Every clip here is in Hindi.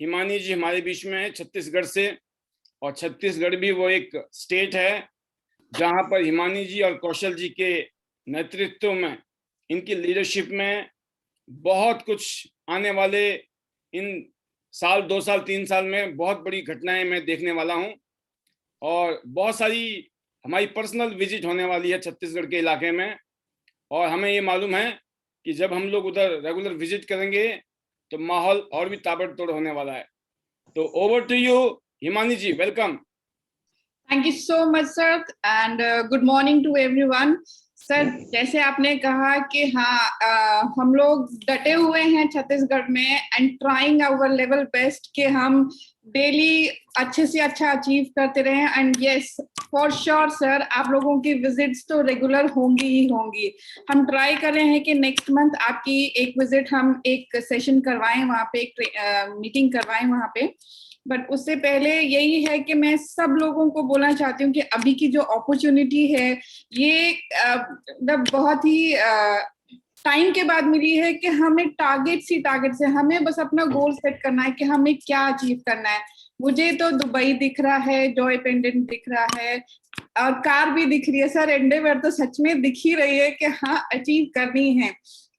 हिमानी जी हमारे बीच में है छत्तीसगढ़ से, और छत्तीसगढ़ भी वो एक स्टेट है जहां पर हिमानी जी और कौशल जी के नेतृत्व में, इनकी लीडरशिप में बहुत कुछ आने वाले इन साल, 2 साल, 3 साल में बहुत बड़ी घटनाएं मैं देखने वाला हूं। और बहुत सारी हमारी पर्सनल विजिट होने वाली है छत्तीसगढ़ के इलाके में, और हमें ये मालूम है कि जब हम लोग उधर रेगुलर विजिट करेंगे तो माहौल और भी ताबड़तोड़ होने वाला है। तो over to you Himani ji, welcome. Thank you so much sir and good morning to everyone. Sir, जैसे आपने कहा कि हाँ, हम लोग डटे हुए हैं छत्तीसगढ़ में and trying our level best कि हम डेली अच्छे से अच्छा अचीव करते रहें। And yes, for sure sir, आप लोगों की विजिट्स तो रेगुलर होंगी ही होंगी। हम ट्राई कर रहे हैं कि नेक्स्ट मंथ आपकी एक विजिट, हम एक सेशन करवाएं वहाँ पे, एक मीटिंग करवाएं वहाँ पे। बट उससे पहले यही है कि मैं सब लोगों को बोलना चाहती हूँ कि अभी की जो अपॉर्चुनिटी है ये बहुत ही टाइम के बाद मिली है कि हमें टारगेट से हमें बस अपना गोल सेट करना है कि हमें क्या अचीव करना है। मुझे तो दुबई दिख रहा है, जॉय पेंडेंट दिख रहा है और कार भी दिख रही है सर। एंडेवर तो सच में दिख ही रही है कि हाँ, अचीव करनी है।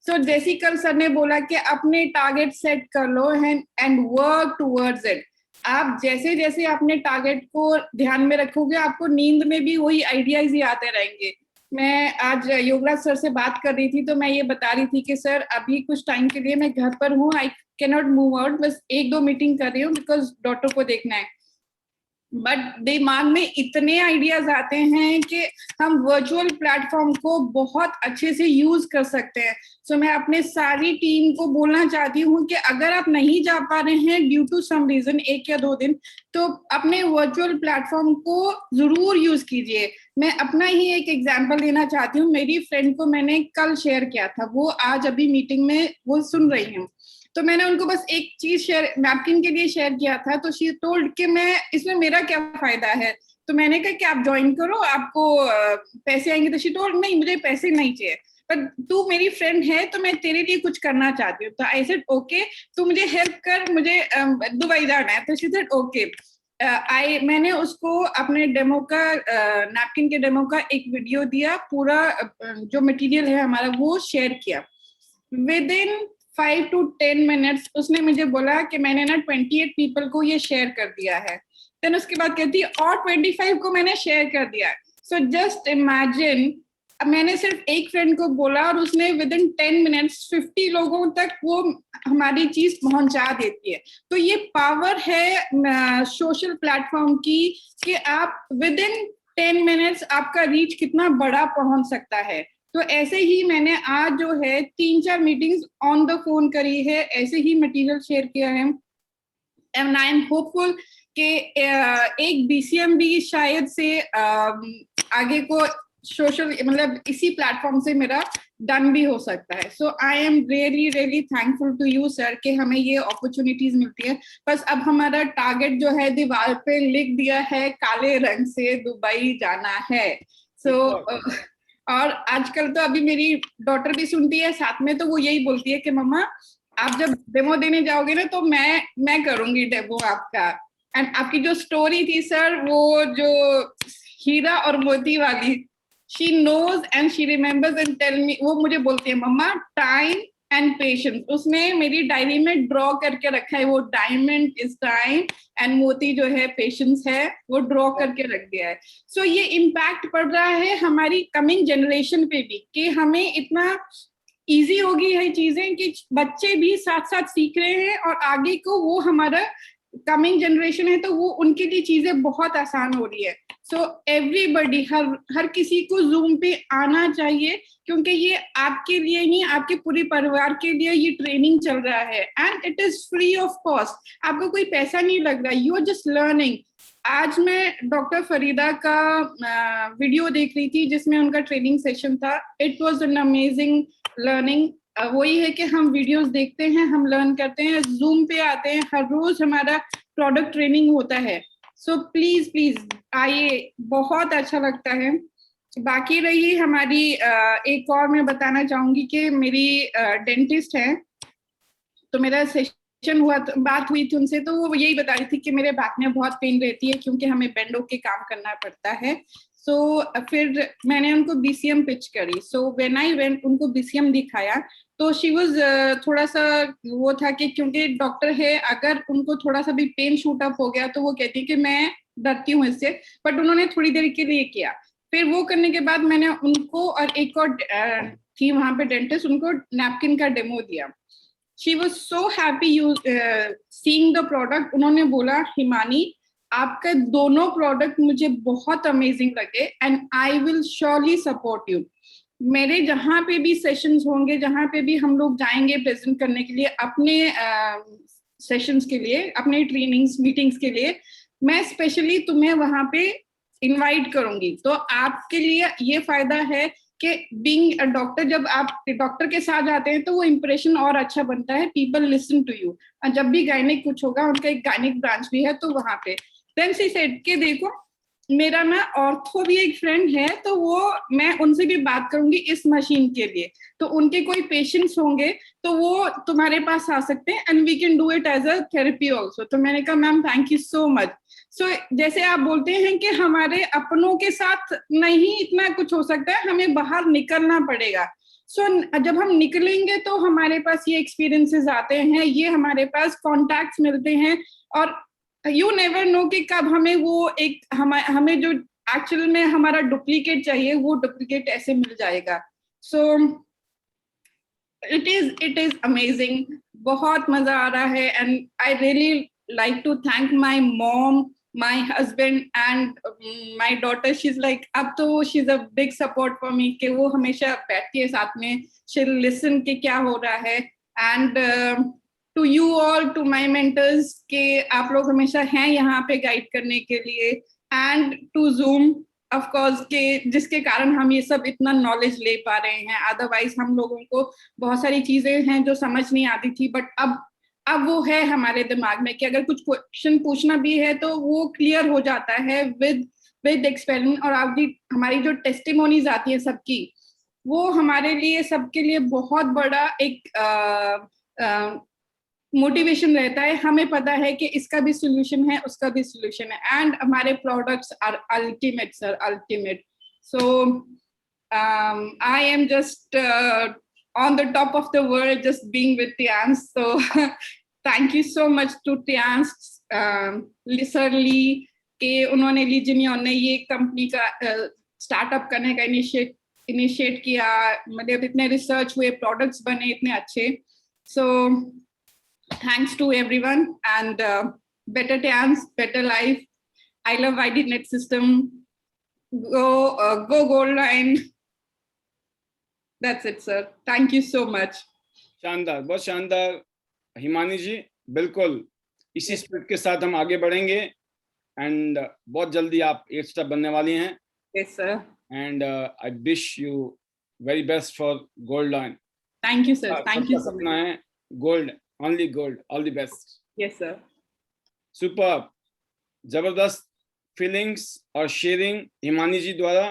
सो जैसी कल सर ने बोला कि अपने टारगेट सेट कर लो एंड वर्क टूवर्ड्स इट। आप जैसे जैसे अपने टारगेट को ध्यान में रखोगे, आपको नींद में भी वही आइडियाज ही आते रहेंगे। मैं आज योगराज सर से बात कर रही थी तो मैं ये बता रही थी कि सर अभी कुछ टाइम के लिए मैं घर पर हूँ, I can not move out, बस 1-2 मीटिंग कर रही हूँ बिकॉज डॉक्टर को देखना है। बट दिमाग में इतने आइडियाज आते हैं कि हम वर्चुअल प्लेटफॉर्म को बहुत अच्छे से यूज कर सकते हैं। सो मैं अपने सारी टीम को बोलना चाहती हूँ कि अगर आप नहीं जा पा रहे हैं ड्यू टू सम रीजन 1 या 2 दिन, तो अपने वर्चुअल प्लेटफॉर्म को जरूर यूज कीजिए। मैं अपना ही एक एग्जांपल देना चाहती हूँ। मेरी फ्रेंड को मैंने कल शेयर किया था, वो आज अभी मीटिंग में वो सुन रही है, तो मैंने उनको बस एक चीज शेयर, नैपकिन के लिए शेयर किया था। तो शी टोल्ड कि मैं इसमें मेरा क्या फायदा है। तो मैंने कहा कि आप ज्वाइन करो, आपको पैसे आएंगे। तो शी टोल्ड नहीं, मुझे पैसे नहीं चाहिए, पर तू मेरी फ्रेंड है तो मैं तेरे लिए कुछ करना चाहती हूँ। तो आई सेड ओके, तू मुझे हेल्प कर, मुझे दुबई जाना है। तो शी सेड ओके। मैंने उसको अपने डेमो का, नैपकिन के डेमो का एक वीडियो दिया, पूरा जो मटेरियल है हमारा वो शेयर किया। विद इन 5 to 10 मिनट्स उसने मुझे बोला कि मैंने ना 28 पीपल को ये शेयर कर दिया है। देन उसके बाद कहती है और 25 को मैंने शेयर कर दिया है। सो जस्ट इमेजिन, मैंने सिर्फ एक फ्रेंड को बोला और उसने विद इन 10 मिनट्स 50 लोगों तक वो हमारी चीज पहुंचा देती है। तो ये पावर है सोशल प्लेटफॉर्म की कि आप विद इन 10 मिनट्स आपका रीच कितना बड़ा पहुंच सकता है। तो ऐसे ही मैंने आज जो है 3-4 मीटिंग्स ऑन द फोन करी है, ऐसे ही मटेरियल शेयर किया है। एंड आई एम होपफुल कि एक बीसीएम भी शायद से आगे को सोशल, मतलब इसी प्लेटफॉर्म से मेरा डन भी हो सकता है। So I am really really thankful to you sir कि हमें ये अपॉर्चुनिटीज मिलती है। बस अब हमारा टारगेट जो है दीवार पे लिख दिया है काले रंग से, दुबई जाना है। सो और आजकल तो अभी मेरी डॉटर भी सुनती है साथ में, तो वो यही बोलती है कि मम्मा आप जब डेमो देने जाओगे ना तो मैं करूंगी डेमो आपका। एंड आपकी जो स्टोरी थी सर, वो जो हीरा और मोती वाली, she knows and she remembers and tell me, वो मुझे बोलती है मम्मा टाइम एंड पेशेंस। उसने मेरी डायरी में ड्रॉ करके रखा है, वो डायमंड इज टाइम एंड मोती जो है पेशेंस है, वो ड्रॉ करके रख दिया है। सो ये इम्पैक्ट पड़ रहा है हमारी कमिंग जनरेशन पे भी कि हमें इतना इजी हो गई है चीजें कि बच्चे भी साथ साथ सीख रहे हैं और आगे को वो हमारा कमिंग जनरेशन है तो वो उनके लिए चीजें बहुत आसान हो रही है। सो एवरीबडी, हर किसी को जूम पे आना चाहिए, क्योंकि ये आपके लिए नहीं, आपके पूरे परिवार के लिए ये ट्रेनिंग चल रहा है and it is free of cost. आपको कोई पैसा नहीं लग रहा, यू आर जस्ट लर्निंग। आज मैं डॉक्टर फरीदा का वीडियो देख रही थी जिसमें उनका ट्रेनिंग सेशन था। It was an amazing learning. वही है कि हम वीडियोस देखते हैं, हम लर्न करते हैं, जूम पे आते हैं, हर रोज हमारा प्रोडक्ट ट्रेनिंग होता है। सो प्लीज प्लीज आइए, बहुत अच्छा लगता है। बाकी रही हमारी एक और मैं बताना चाहूंगी कि मेरी डेंटिस्ट है, तो मेरा बात हुई थी उनसे, तो वो यही बता रही थी कि मेरे बैक में बहुत पेन रहती है क्योंकि हमें बेंड होके काम करना पड़ता है। सो फिर मैंने उनको BCM पिच करी। सो व्हेन आई वेंट, उनको BCM दिखाया तो शी वाज थोड़ा सा वो था कि क्योंकि डॉक्टर है, अगर उनको थोड़ा सा भी पेन शूट अप हो गया तो वो कहती है कि मैं डरती हूँ इससे, बट उन्होंने थोड़ी देर के लिए किया। फिर वो करने के बाद मैंने उनको और एक और थी वहां पे डेंटिस्ट, उनको नैपकिन का डेमो दिया। She was so happy seeing the product. उन्होंने बोला, हिमानी आपका दोनों प्रोडक्ट मुझे बहुत अमेजिंग लगे and I will surely support you. मेरे जहां पे भी सेशंस होंगे, जहां पे भी हम लोग जाएंगे प्रेजेंट करने के लिए अपने सेशंस के लिए, अपने ट्रेनिंग्स मीटिंग्स के लिए, मैं स्पेशली तुम्हें वहां पे इनवाइट करूंगी। तो आपके लिए ये फायदा है कि बीइंग अ डॉक्टर, जब आप डॉक्टर के साथ जाते हैं तो वो इंप्रेशन और अच्छा बनता है, पीपल लिसन टू यू। जब भी गायनिक कुछ होगा, उनका एक गायनिक ब्रांच भी है, तो वहां पे देन सी सेड के देखो मेरा ना ऑर्थो भी एक फ्रेंड है, तो वो मैं उनसे भी बात करूंगी इस मशीन के लिए, तो उनके कोई पेशेंट्स होंगे तो वो तुम्हारे पास आ सकते हैं and we can do it as a therapy also. तो मैंने कहा ma'am thank you so much. So जैसे आप बोलते हैं कि हमारे अपनों के साथ नहीं इतना कुछ हो सकता है, हमें बाहर निकलना पड़ेगा। सो जब हम निकलेंगे तो हमारे पास ये एक्सपीरियंसेस आते हैं, ये हमारे पास कॉन्टैक्ट्स मिलते हैं, और यू नेवर नो कि कब हमें वो एक हमें जो एक्चुअल में हमारा डुप्लीकेट चाहिए वो डुप्लीकेट ऐसे मिल जाएगा। सो इट इज अमेजिंग, बहुत मजा आ रहा है and I really like to thank my mom, my husband and my daughter. She's like, अब तो she's a big support for me कि वो हमेशा बैठती है साथ में, she'll listen कि क्या हो रहा है। and to you all, to my mentors, कि आप लोग हमेशा हैं यहाँ पे गाइड करने के लिए, and to Zoom of course के जिसके कारण हम ये सब इतना नॉलेज ले पा रहे हैं। अदरवाइज हम लोगों को बहुत सारी चीजें हैं जो समझ नहीं आती थी, बट अब वो है हमारे दिमाग में कि अगर कुछ क्वेश्चन पूछना भी है तो वो क्लियर हो जाता है विद एक्सपेरिमेंट। और आप हमारी जो टेस्टिमोनीज आती है सबकी, वो हमारे लिए सबके लिए बहुत बड़ा एक मोटिवेशन रहता है। हमें पता है कि इसका भी सोल्यूशन है, उसका भी सोल्यूशन है, एंड हमारे products are ultimate sir, ultimate. So I am just on the top of the world just being with Tians. So thank you so much to Tians, Sir Lee, के उन्होंने लीजियन ने ये कंपनी का स्टार्टअप करने का इनिशिएट किया, मतलब इतने रिसर्च हुए, प्रोडक्ट्स बने इतने अच्छे। So thanks to everyone and better Tians, better life. I love ID Net System. Go Gold Line. That's it, sir. Thank you so much. शानदार, बहुत शानदार हिमानी जी, बिल्कुल इसी स्पिरिट के साथ हम आगे बढ़ेंगे एंड बहुत जल्दी आप 8 स्टार बनने वाली हैं। Yes, sir. And I wish you very best for gold line. Thank you, sir. Thank you so सपना much. है gold, only gold, all the best. Yes, sir. Super, जबरदस्त फीलिंग्स और शेयरिंग हिमानी जी द्वारा।